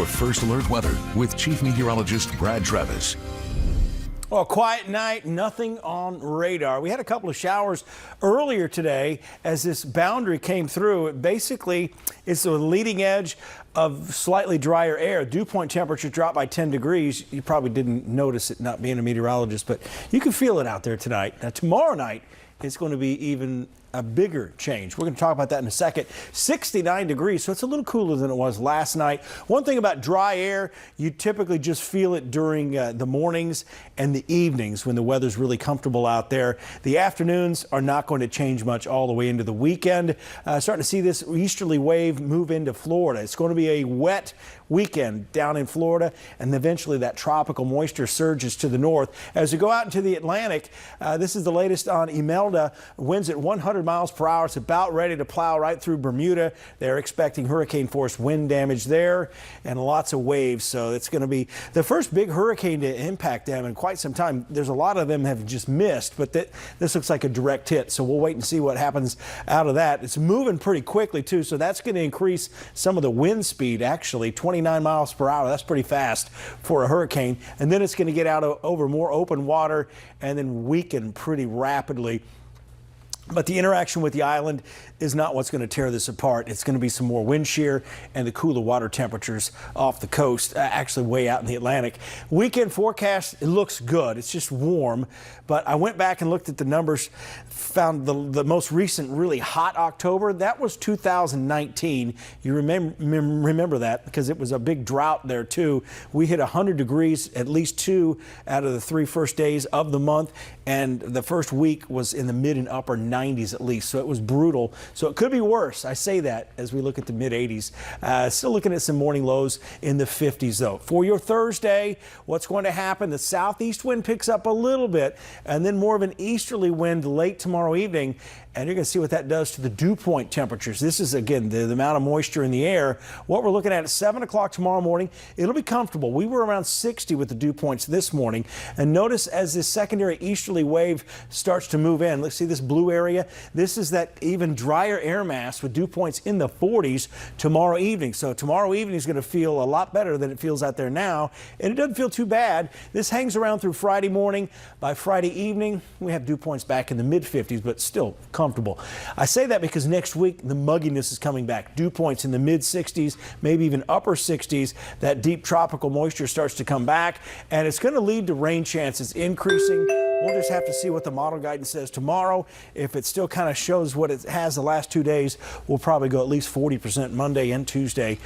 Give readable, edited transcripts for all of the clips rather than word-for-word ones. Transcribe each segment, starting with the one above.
First Alert Weather with Chief Meteorologist Brad Travis. Well, quiet night, nothing on radar. We had a couple of showers earlier today as this boundary came through. It basically is the leading edge of slightly drier air. Dew point temperature dropped by 10 degrees. You probably didn't notice it not being a meteorologist, but you can feel it out there tonight. Now, tomorrow night, it's going to be even a bigger change. We're going to talk about that in a second. 69 degrees, so it's a little cooler than it was last night. One thing about dry air, you typically just feel it during the mornings and the evenings when the weather's really comfortable out there. The afternoons are not going to change much all the way into the weekend. Starting to see this easterly wave move into Florida. It's going to be a wet weekend down in Florida, and eventually that tropical moisture surges to the north. As we go out into the Atlantic, this is the latest on Imelda. Winds at 100 miles per hour. It's about ready to plow right through Bermuda. They're expecting hurricane force wind damage there and lots of waves. So it's going to be the first big hurricane to impact them in quite some time. There's a lot of them have just missed, but this looks like a direct hit. So we'll wait and see what happens out of that. It's moving pretty quickly too. So that's going to increase some of the wind speed, actually 29 miles per hour. That's pretty fast for a hurricane. And then it's going to get out over more open water and then weaken pretty rapidly. But the interaction with the island is not what's going to tear this apart. It's going to be some more wind shear and the cooler water temperatures off the coast, actually way out in the Atlantic. Weekend forecast, it looks good. It's just warm. But I went back and looked at the numbers, found the most recent really hot October. That was 2019. You remember that because it was a big drought there too. We hit 100 degrees at least 2 out of the 3 first days of the month. And the first week was in the mid and upper 90s at least. So it was brutal. So it could be worse. I say that as we look at the mid 80s. Still looking at some morning lows in the 50s though. For your Thursday, what's going to happen? The southeast wind picks up a little bit and then more of an easterly wind late tomorrow evening. And you're going to see what that does to the dew point temperatures. This is, again, the amount of moisture in the air. What we're looking at 7 o'clock tomorrow morning, it'll be comfortable. We were around 60 with the dew points this morning. And notice as this secondary easterly wave starts to move in, let's see this blue area. This is that even drier air mass with dew points in the 40s tomorrow evening. So tomorrow evening is going to feel a lot better than it feels out there now. And it doesn't feel too bad. This hangs around through Friday morning. By Friday evening, we have dew points back in the mid 50s, but still comfortable. I say that because next week the mugginess is coming back. Dew points in the mid 60s, maybe even upper 60s. That deep tropical moisture starts to come back, and it's going to lead to rain chances increasing. We'll just have to see what the model guidance says tomorrow. If it still kind of shows what it has the last 2 days, we'll probably go at least 40% Monday and Tuesday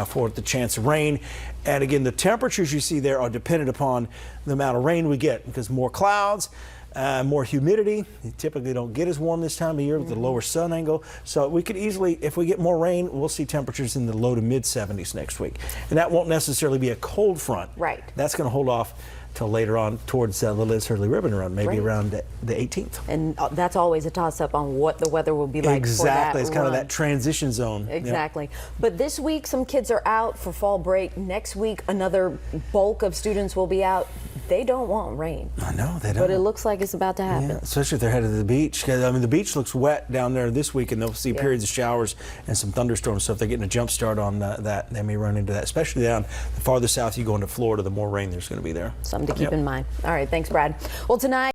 for the chance of rain. And again, the temperatures you see there are dependent upon the amount of rain we get because more clouds, more humidity. You typically don't get as warm this time of year with the lower sun angle. So we could easily, if we get more rain, we'll see temperatures in the low to mid 70s next week. And that won't necessarily be a cold front. Right. That's going to hold off till later on towards the Liz Hurley ribbon run, maybe around the 18th. And that's always a toss-up on what the weather will be like exactly. for that It's kind of run. that transition zone. Exactly. But this week, some kids are out for fall break. Next week, another bulk of students will be out. They don't want rain. I know, they don't. But it looks like it's about to happen. Yeah, especially if they're headed to the beach. I mean, the beach looks wet down there this week, and they'll see periods of showers and some thunderstorms. So if they're getting a jump start on that, they may run into that. Especially down the farther south you go into Florida, the more rain there's going to be there. Something to keep in mind. All right, thanks, Brad. Well, tonight.